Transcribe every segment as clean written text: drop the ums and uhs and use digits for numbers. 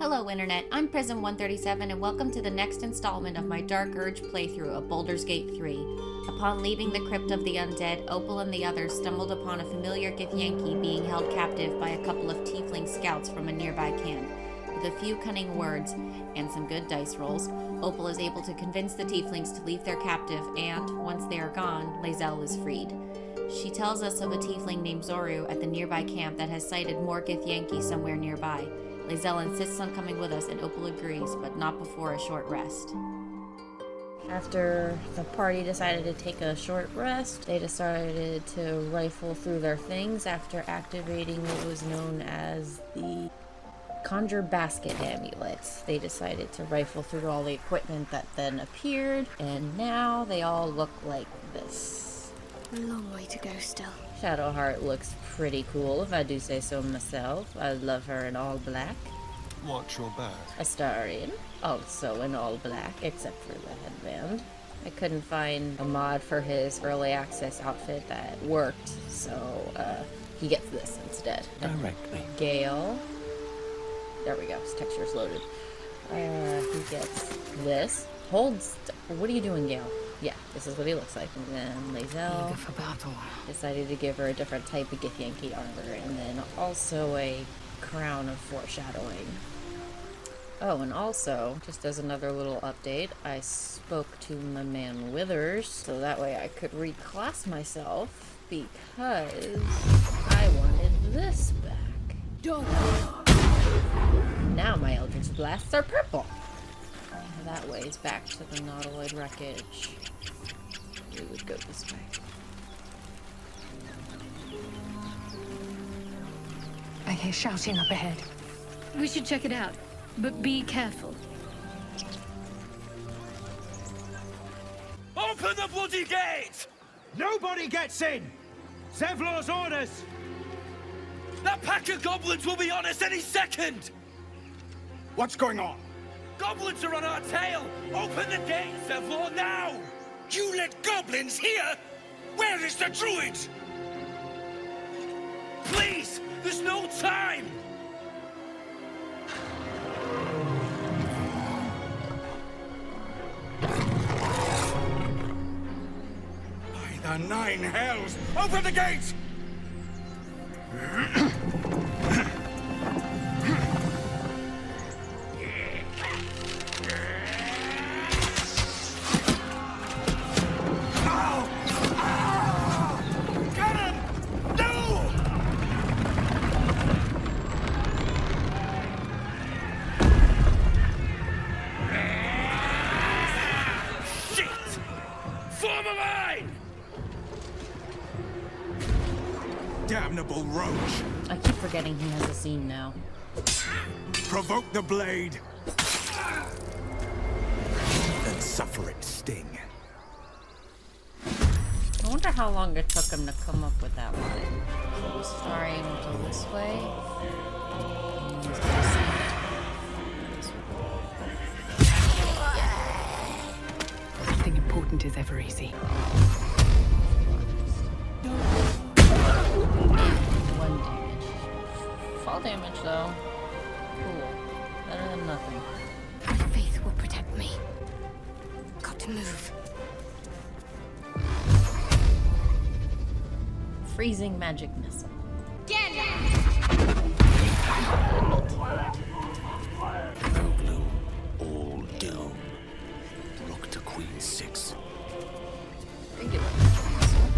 Hello Internet, I'm Prism137 and welcome to the next installment of my Dark Urge playthrough of Baldur's Gate 3. Upon leaving the Crypt of the Undead, Opal and the others stumbled upon a familiar Githyanki being held captive by a couple of tiefling scouts from a nearby camp. With a few cunning words and some good dice rolls, Opal is able to convince the tieflings to leave their captive and, once they are gone, Lae'zel is freed. She tells us of a tiefling named Zoru at the nearby camp that has sighted more Githyanki somewhere nearby. Lae'zel insists on coming with us and Opal agrees, but not before a short rest. After the party decided to take a short rest, they decided to rifle through their things after activating what was known as the Conjure Basket amulets. They decided to rifle through all the equipment that then appeared, and now they all look like this. A long way to go still. Shadowheart looks pretty cool, if I do say so myself. I love her in all black. Watch your back. Astarion, also in all black, except for the headband. I couldn't find a mod for his early access outfit that worked, so he gets this instead. Directly. Gale. There we go, his texture's loaded. He gets this. What are you doing, Gale? Yeah, this is what he looks like. And then Lae'zel Eager for battle. decided to give her a different type of Githyanki armor, and then also a crown of foreshadowing. Oh, and also, just as another little update, I spoke to my man Withers, so that way I could reclass myself, because I wanted this back. Now my Eldritch Blasts are purple. That way is back to the Nautiloid wreckage. We would go this way. I hear shouting up ahead. We should check it out, but be careful. Open the bloody gate! Nobody gets in! Zevlor's orders! That pack of goblins will be on us any second! What's going on? Goblins are on our tail! Open the gate, Zevlor, now! You let goblins here? Where is the druid? Please! There's no time! By the nine hells! Open the gate! Damnable roach! I keep forgetting he has a scene now. Provoke the blade! And suffer its sting. I wonder how long it took him to come up with that line. So starring go this way. Nothing important is ever easy. One damage. Fall damage though. Cool. Better than nothing. My faith will protect me. Got to move. Freezing magic missile. No gloom, all doom. Rook to Queen 6. Regular magic missile.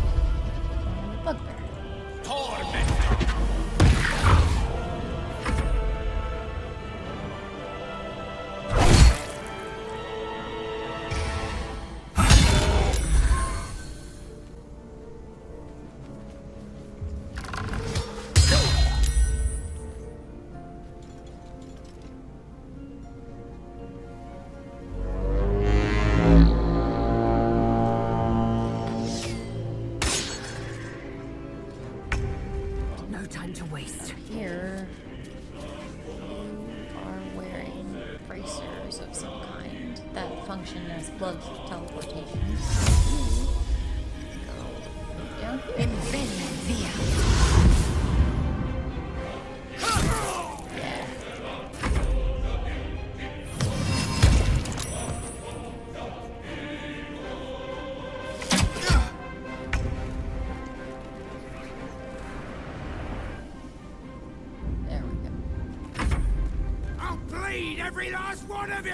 Bugbear. No time to waste. Here, you are wearing bracers of some kind that function as blood teleportation. Go down here. Yeah. bleed, every last one of you!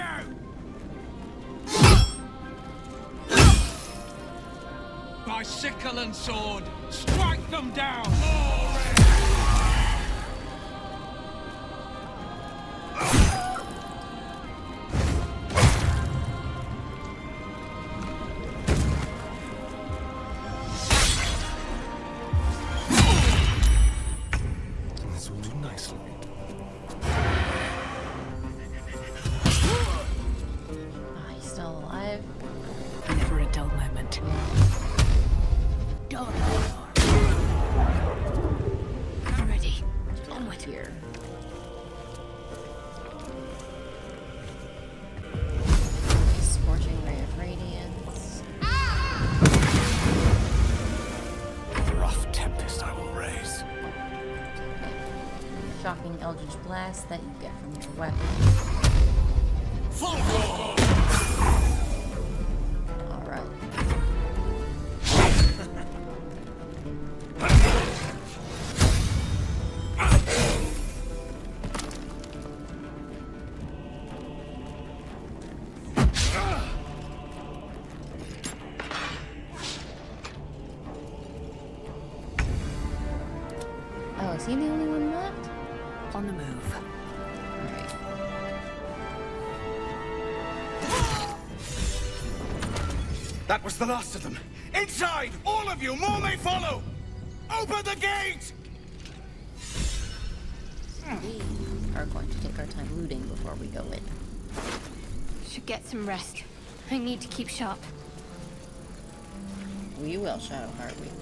By sickle and sword, strike them down! This will do nicely. Oh, he's still alive? Never a dull moment. I'm ready. On with Here. Scorching ray of radiance. Rough tempest I will raise. Shocking eldritch blast that you get from your weapon. Alright. Oh, is he the only one left? on the move. Alright. That was the last of them. Inside! All of you! More may follow! Open the gate! We are going to take our time looting before we go in. Should get some rest. I need to keep sharp. We will, Shadowheart, we will.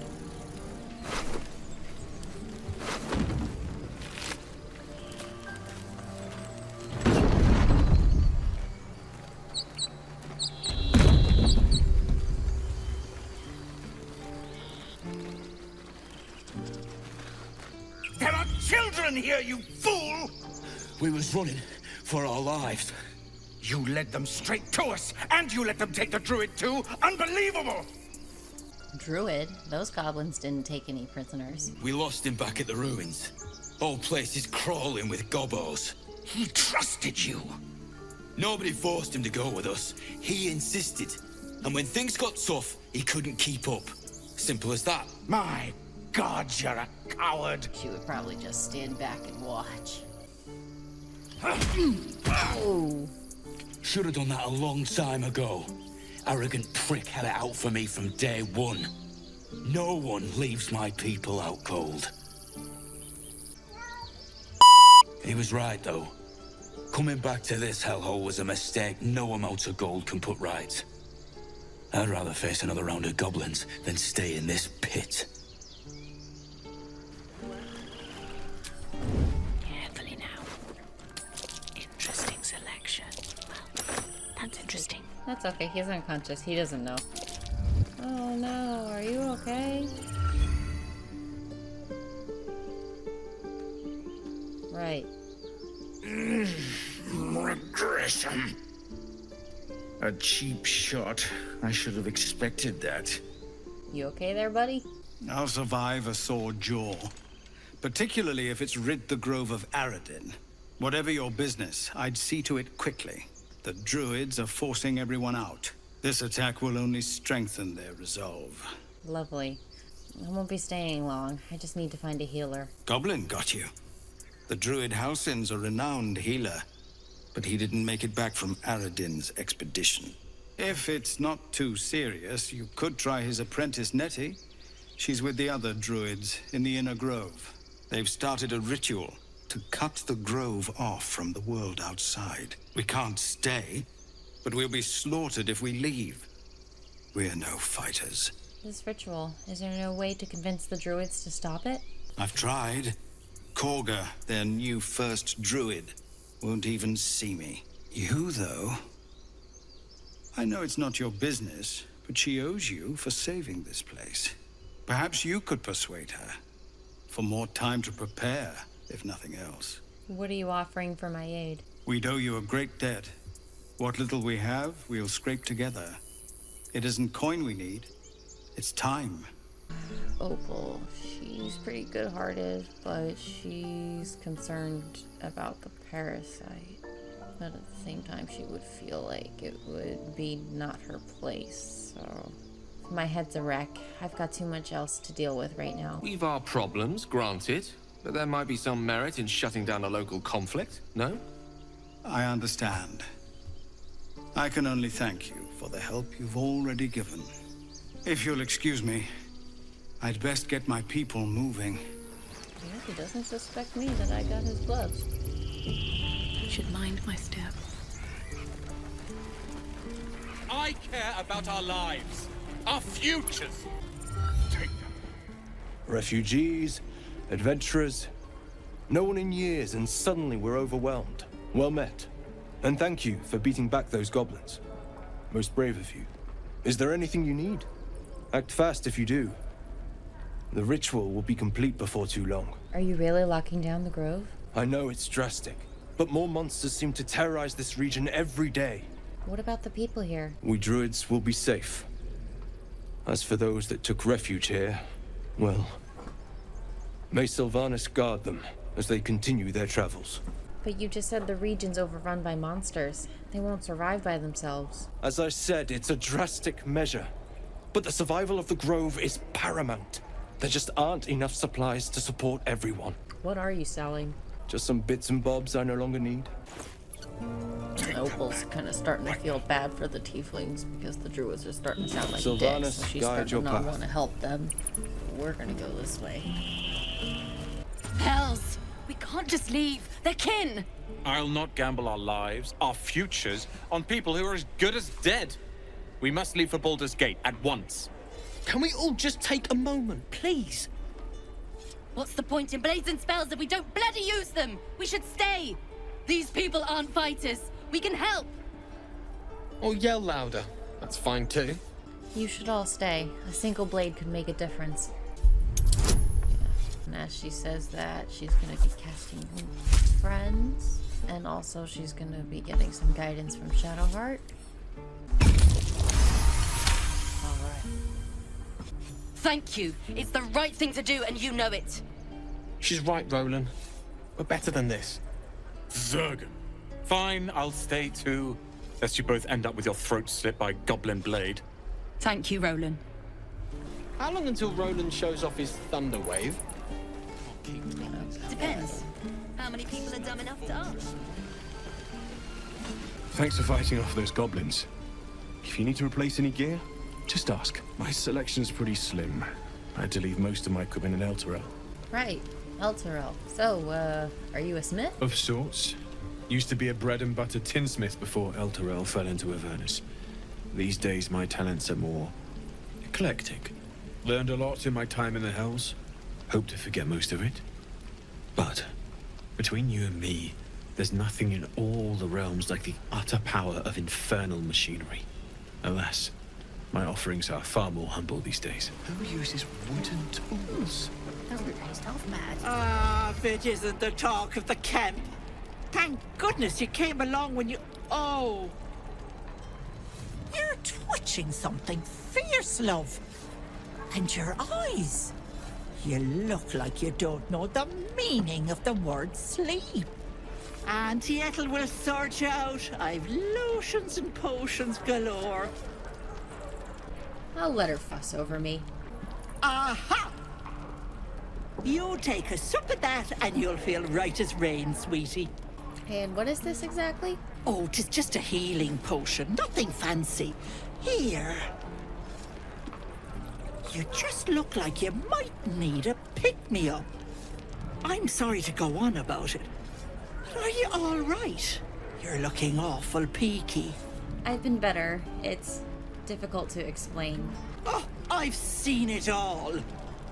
There are children here, you fool! We was running for our lives. You led them straight to us, and you let them take the druid too? Unbelievable! Druid? Those goblins didn't take any prisoners. We lost him back at the ruins. Whole place is crawling with gobos. He trusted you. Nobody forced him to go with us. He insisted. And when things got tough, he couldn't keep up. Simple as that. My God, you're a coward. She would probably just stand back and watch. Oh. Should have done that a long time ago. Arrogant prick had it out for me from day one. No one leaves my people out cold. He was right, though. Coming back to this hellhole was a mistake no amount of gold can put right. I'd rather face another round of goblins than stay in this pit. Carefully now. Interesting selection. Well, that's interesting. That's okay, he's unconscious. He doesn't know. Oh no, are you okay? Right. Regression. A cheap shot. I should have expected that. You okay there, buddy? I'll survive a sore jaw. Particularly if it's rid the grove of Aradin. Whatever your business, I'd see to it quickly. The druids are forcing everyone out. This attack will only strengthen their resolve. Lovely. I won't be staying long. I just need to find a healer. Goblin got you. The druid Halsin's a renowned healer, but he didn't make it back from Aradin's expedition. If it's not too serious, you could try his apprentice Nettie. She's with the other druids in the inner grove. They've started a ritual to cut the grove off from the world outside. We can't stay, but we'll be slaughtered if we leave. We're no fighters. This ritual, is there no way to convince the druids to stop it? I've tried. Korga, their new first druid, won't even see me. You, though... I know it's not your business, but she owes you for saving this place. Perhaps you could persuade her. For more time to prepare, if nothing else. What are you offering for my aid? We'd owe you a great debt. What little we have, we'll scrape together. It isn't coin we need, it's time. Opal. She's pretty good-hearted, but she's concerned about the parasite. but at the same time, she would feel like it would be not her place, so... My head's a wreck. I've got too much else to deal with right now. We've our problems, granted, but there might be some merit in shutting down a local conflict, no? I understand. I can only thank you for the help you've already given. If you'll excuse me, I'd best get my people moving. Yeah, he doesn't suspect me that I got his gloves. Should mind my step. I care about our lives, our futures. Take them. Refugees, adventurers. No one in years, and suddenly we're overwhelmed. Well met. And thank you for beating back those goblins. Most brave of you. Is there anything you need? Act fast if you do. The ritual will be complete before too long. Are you really locking down the grove? I know it's drastic, but more monsters seem to terrorize this region every day. What about the people here? We druids will be safe. As for those that took refuge here, well... May Sylvanas guard them as they continue their travels. But you just said the region's overrun by monsters. They won't survive by themselves. As I said, it's a drastic measure. But the survival of the grove is paramount. There just aren't enough supplies to support everyone. What are you selling? Just some bits and bobs I no longer need. Opal's kind of starting to feel bad for the tieflings because the druids are starting to sound like Sylvanas, dicks, so she's guide starting your to not path. want to help them. We're gonna go this way. Hells! We can't just leave. They're kin! I'll not gamble our lives, our futures, on people who are as good as dead. We must leave for Baldur's Gate at once. Can we all just take a moment, please? What's the point in blazing spells if we don't bloody use them? We should stay! These people aren't fighters. We can help! Or yell louder. That's fine too. You should all stay. A single blade could make a difference. And as she says that, she's gonna be casting Friends, and also she's gonna be getting some guidance from Shadowheart. Alright. Thank you. It's the right thing to do, and you know it. She's right, Roland. We're better than this. Zergan. Fine, I'll stay too. Lest you both end up with your throats slit by Goblin Blade. Thank you, Roland. How long until Roland shows off his thunder wave? Depends. How many people are dumb enough to ask? Thanks for fighting off those goblins. If you need to replace any gear, just ask. My selection's pretty slim. I had to leave most of my equipment in Elturel. Right, Elturel. So, are you a smith? Of sorts. Used to be a bread and butter tinsmith before Elturel fell into Avernus. These days my talents are more eclectic. Learned a lot in my time in the Hells. Hope to forget most of it. But, between you and me, there's nothing in all the realms like the utter power of infernal machinery. Alas, my offerings are far more humble these days. Who uses wooden tools? Ah, if it isn't the talk of the camp. Thank goodness you came along when you... Oh. You're twitching something fierce, love. And your eyes. You look like you don't know the meaning of the word sleep. Auntie Ethel will sort you out. I've lotions and potions galore. I'll let her fuss over me. Aha! You take a sup of that and you'll feel right as rain, sweetie. And what is this exactly? Oh, 'tis just a healing potion, nothing fancy. Here. You just look like you might need a pick-me-up. I'm sorry to go on about it, but are you all right? You're looking awful peaky. I've been better. It's difficult to explain. Oh, I've seen it all.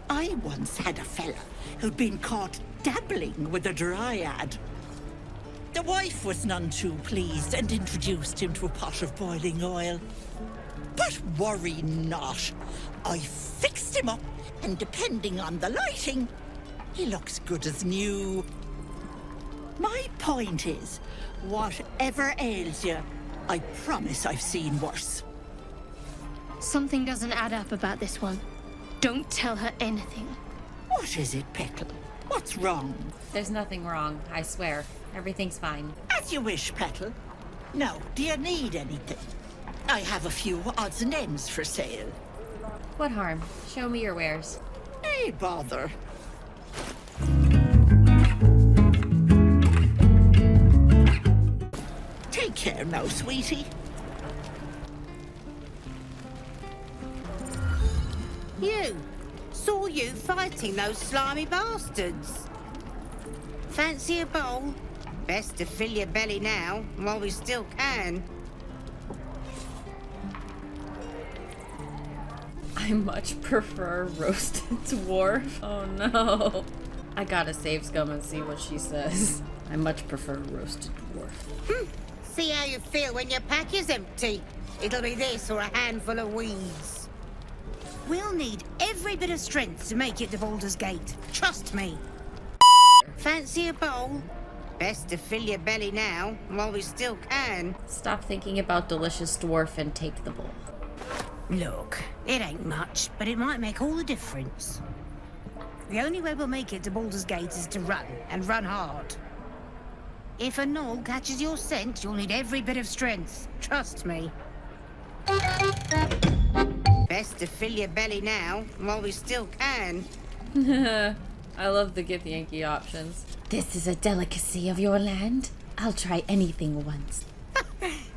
I once had a fella who'd been caught dabbling with a dryad. The wife was none too pleased and introduced him to a pot of boiling oil. But worry not. I fixed him up, and depending on the lighting, he looks good as new. My point is, whatever ails you, I promise I've seen worse. Something doesn't add up about this one. Don't tell her anything. What is it, Petal? What's wrong? There's nothing wrong, I swear. Everything's fine. As you wish, Petal. Now, do you need anything? I have a few odds and ends for sale. What harm? Show me your wares. Hey, bother. Take care now, sweetie. You! Saw you fighting those slimy bastards. Fancy a bowl? Best to fill your belly now, while we still can. I much prefer roasted dwarf. Oh no. I gotta save Scum and see what she says. I much prefer roasted dwarf. See how you feel when your pack is empty. It'll be this or a handful of weeds. We'll need every bit of strength to make it to Baldur's Gate. Trust me. Fancy a bowl? Best to fill your belly now, while we still can. Stop thinking about delicious dwarf and take the bowl. Look, it ain't much, but it might make all the difference. The only way we'll make it to Baldur's Gate is to run, and run hard. If a gnoll catches your scent, you'll need every bit of strength. Trust me. Best to fill your belly now, while we still can. I love the Githyanki options. This is a delicacy of your land. I'll try anything once.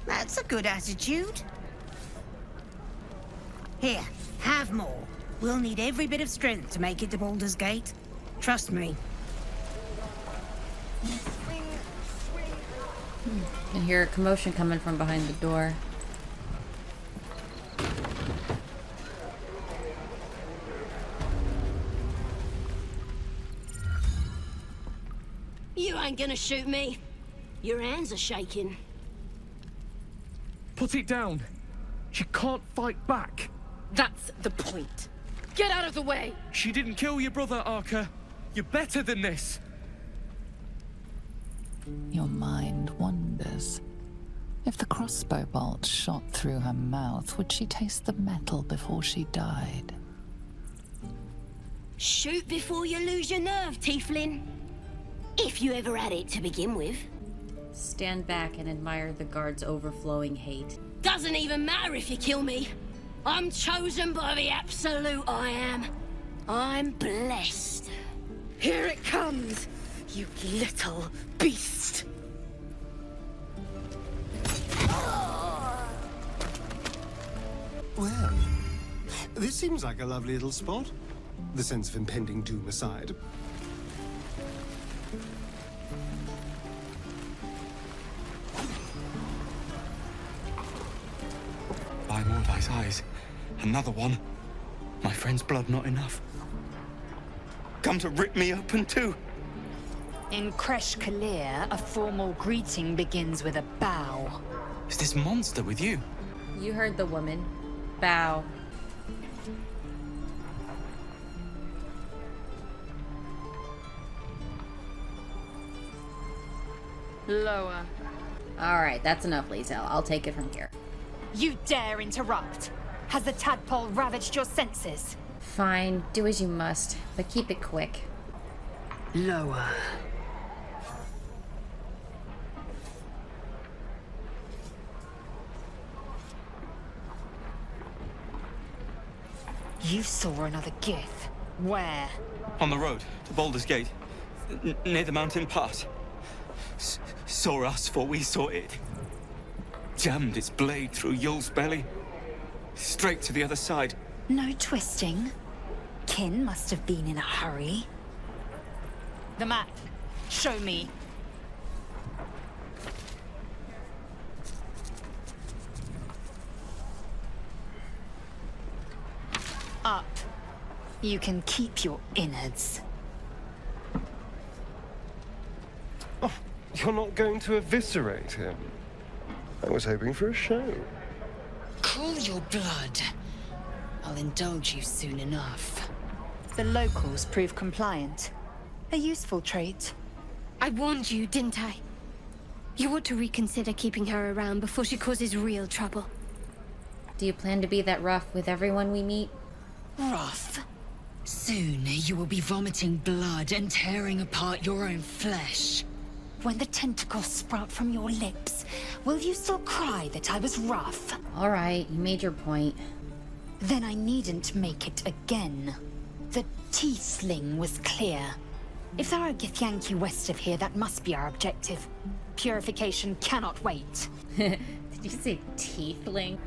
That's a good attitude. Here, have more. We'll need every bit of strength to make it to Baldur's Gate. Trust me. I can hear a commotion coming from behind the door. You ain't gonna shoot me. Your hands are shaking. Put it down. She can't fight back. That's the point. Get out of the way! She didn't kill your brother, Arca. You're better than this. Your mind wanders. If the crossbow bolt shot through her mouth, would she taste the metal before she died? Shoot before you lose your nerve, Tiefling. If you ever had it to begin with. Stand back and admire the guard's overflowing hate. Doesn't even matter if you kill me. I'm chosen by the absolute I am. I'm blessed. Here it comes, you little beast. Well, this seems like a lovely little spot. The sense of impending doom aside. By Mordai's eyes, another one. My friend's blood not enough. Come to rip me open too. In Kresh Kalir, a formal greeting begins with a bow. Is this monster with you? You heard the woman. Bow. Lower. Alright, that's enough, Liesel. I'll take it from here. You dare interrupt? Has the tadpole ravaged your senses? Fine, do as you must, but keep it quick. Lower. You saw another Gith. Where? On the road to Baldur's Gate, near the mountain pass. Saw us before we saw it. Jammed its blade through Yul's belly. Straight to the other side. No twisting. Kin must have been in a hurry. The map. Show me. Up. You can keep your innards. Oh, you're not going to eviscerate him? I was hoping for a show. Cool your blood. I'll indulge you soon enough. The locals prove compliant. A useful trait. I warned you, didn't I? You ought to reconsider keeping her around before she causes real trouble. Do you plan to be that rough with everyone we meet? Rough? Soon you will be vomiting blood and tearing apart your own flesh. when the tentacles sprout from your lips, will you still cry that I was rough? All right, you made your point. Then I needn't make it again. The tiefling was clear. If there are Githyanki west of here, that must be our objective. Purification cannot wait. Did you say tiefling?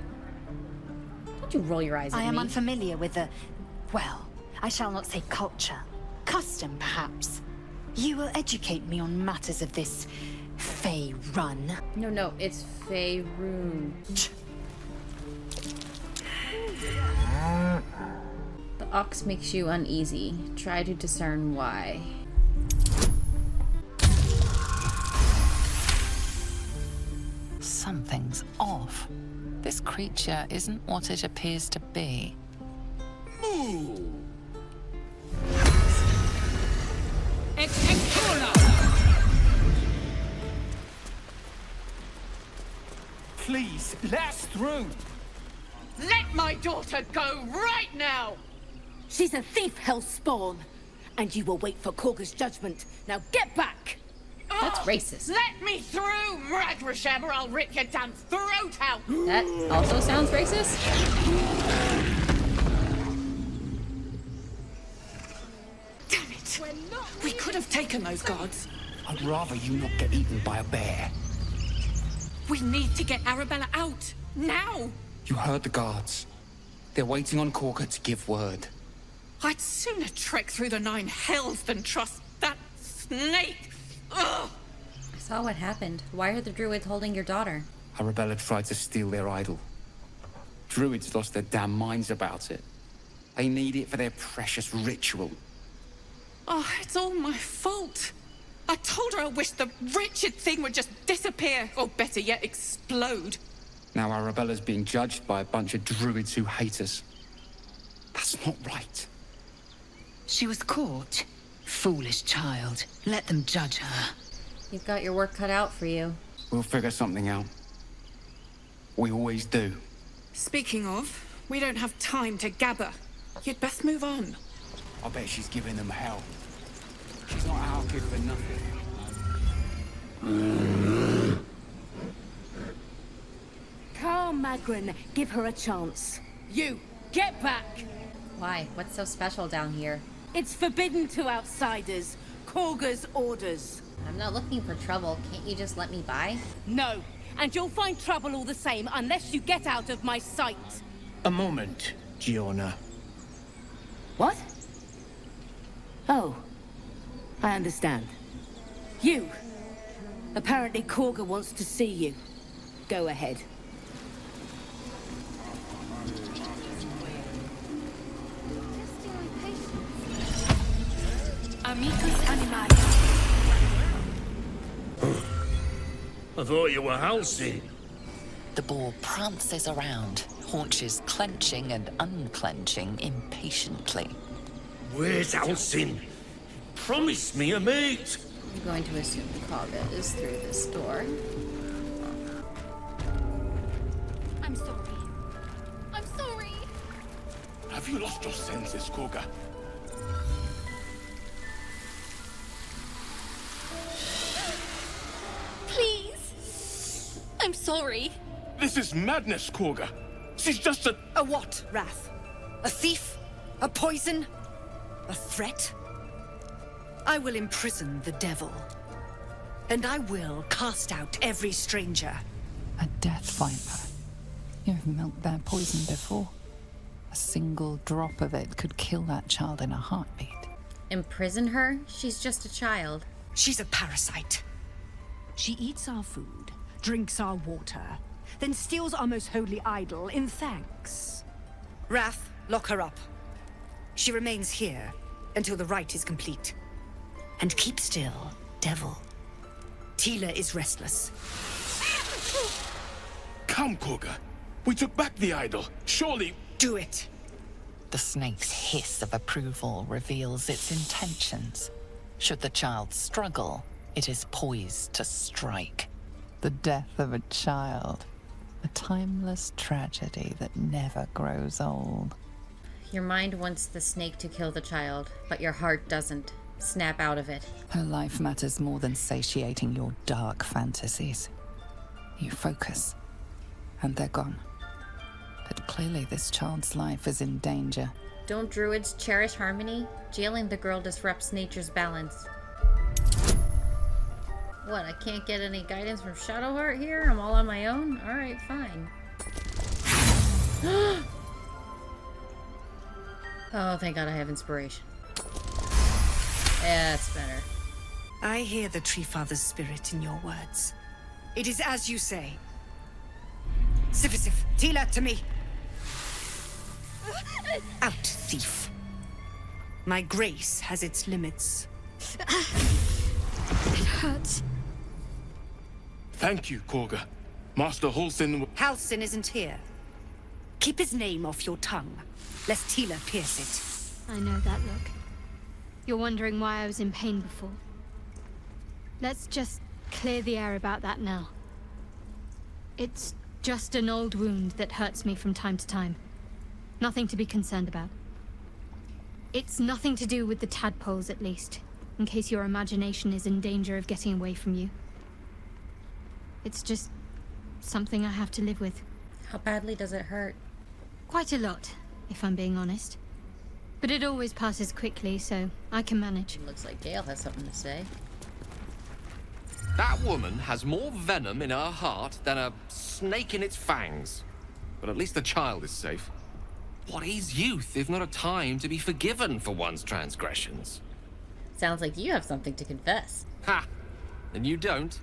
Don't you roll your eyes at me. I am unfamiliar with the... well, I shall not say culture. Custom, perhaps. You will educate me on matters of this Fey run. No, it's Fey Rune. The ox makes you uneasy. Try to discern why. Something's off. This creature isn't what it appears to be. Please, let us through. Let my daughter go right now! She's a thief, hellspawn. And you will wait for Korga's judgment. Now get back! That's racist. Let me through, Mragrasham, or I'll rip your damn throat out! That also sounds racist? Damn it! We could have taken those guards. I'd rather you not get eaten by a bear. We need to get Arabella out. Now! You heard the guards. They're waiting on Korga to give word. I'd sooner trek through the 9 hells than trust that snake. Ugh! I saw what happened. Why are the druids holding your daughter? Arabella tried to steal their idol. Druids lost their damn minds about it. They need it for their precious ritual. Oh, it's all my fault. I told her I wished the wretched thing would just disappear, or better yet, explode. Now Arabella's being judged by a bunch of druids who hate us. That's not right. She was caught. Foolish child. Let them judge her. You've got your work cut out for you. We'll figure something out. We always do. Speaking of, we don't have time to gabber. You'd best move on. I bet she's giving them hell. She's not our kid for nothing. Carl Magrin, give her a chance. You, get back! Why? What's so special down here? It's forbidden to outsiders. Korga's orders. I'm not looking for trouble. Can't you just let me by? No, and you'll find trouble all the same unless you get out of my sight. A moment, Giona. What? Oh, I understand. You. Apparently Korga wants to see you. Go ahead. Amicus Animalis. I thought you were Halcyon. The boar prances around, haunches clenching and unclenching impatiently. Where's Halcyon? Promise me a mate. I'm going to assume Korga is through this door. I'm sorry. I'm sorry. Have you lost your senses, Korga? Please. I'm sorry. This is madness, Korga. She's just a... A what, Wrath? A thief? A poison? A threat? I will imprison the devil. And I will cast out every stranger. A death viper. You've milked their poison before. A single drop of it could kill that child in a heartbeat. Imprison her? She's just a child. She's a parasite. She eats our food, drinks our water, then steals our most holy idol in thanks. Wrath, lock her up. She remains here until the rite is complete. And keep still, devil. Tila is restless. Come, Korga. We took back the idol. Surely... Do it. The snake's hiss of approval reveals its intentions. Should the child struggle, it is poised to strike. The death of a child. A timeless tragedy that never grows old. Your mind wants the snake to kill the child, but your heart doesn't. snap out of it. Her life matters more than satiating your dark fantasies. You focus, and they're gone. But clearly this child's life is in danger. Don't druids cherish harmony? Jailing the girl disrupts nature's balance. What, I can't get any guidance from Shadowheart here? I'm all on my own? Alright, fine. Oh, thank God I have inspiration. Yeah, that's better. I hear the Tree Father's spirit in your words. It is as you say. Sifisif, Tila, to me. Out, thief. My grace has its limits. It hurts. Thank you, Korga. Master Halsin... Halsin isn't here. Keep his name off your tongue, lest Tila pierce it. I know that look. You're wondering why I was in pain before. Let's just clear the air about that now. It's just an old wound that hurts me from time to time. Nothing to be concerned about. It's nothing to do with the tadpoles, at least, in case your imagination is in danger of getting away from you. It's just something I have to live with. How badly does it hurt? Quite a lot, if I'm being honest. But it always passes quickly, so I can manage. Looks like Gale has something to say. That woman has more venom in her heart than a snake in its fangs. But at least the child is safe. What is youth if not a time to be forgiven for one's transgressions? Sounds like you have something to confess. Ha! And you don't?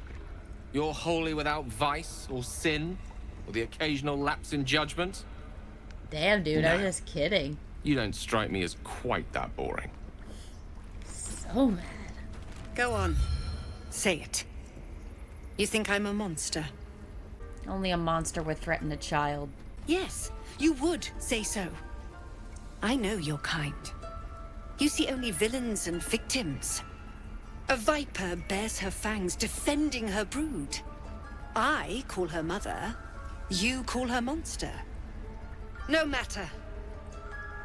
You're wholly without vice or sin, or the occasional lapse in judgment? Damn, dude, I'm just kidding. You don't strike me as quite that boring. So mad. Go on. Say it. You think I'm a monster? Only a monster would threaten a child. Yes, you would say so. I know your kind. You see only villains and victims. A viper bears her fangs defending her brood. I call her mother. You call her monster. No matter.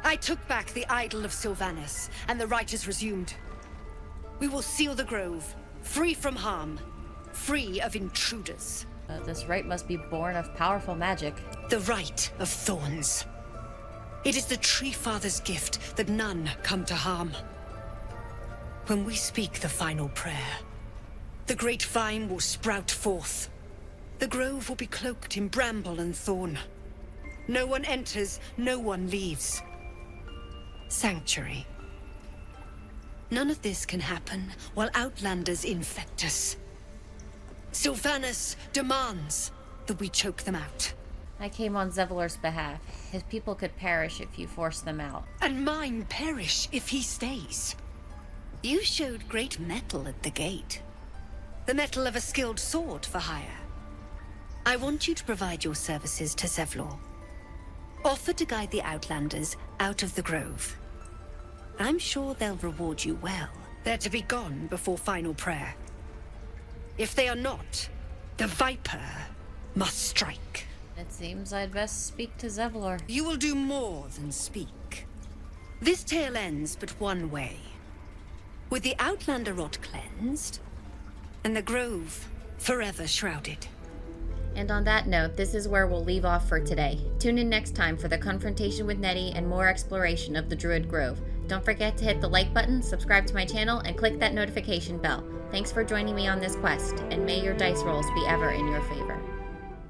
I took back the idol of Sylvanas, and the rite is resumed. We will seal the grove, free from harm, free of intruders. This rite must be born of powerful magic. The rite of thorns. It is the Tree Father's gift that none come to harm. When we speak the final prayer, the great vine will sprout forth. The grove will be cloaked in bramble and thorn. No one enters, no one leaves. Sanctuary. None of this can happen while Outlanders infect us. Sylvanas demands that we choke them out. I came on Zevlor's behalf. His people could perish if you force them out. And mine perish if he stays. You showed great mettle at the gate. The mettle of a skilled sword for hire. I want you to provide your services to Zevlor. Offer to guide the Outlanders out of the grove. I'm sure they'll reward you well. They're to be gone before final prayer. If they are not, the Viper must strike. It seems I'd best speak to Zevlor. You will do more than speak. This tale ends but one way. With the Outlander rot cleansed, and the grove forever shrouded. And on that note, this is where we'll leave off for today. Tune in next time for the confrontation with Nettie and more exploration of the Druid Grove. Don't forget to hit the like button, subscribe to my channel, and click that notification bell. Thanks for joining me on this quest, and may your dice rolls be ever in your favor.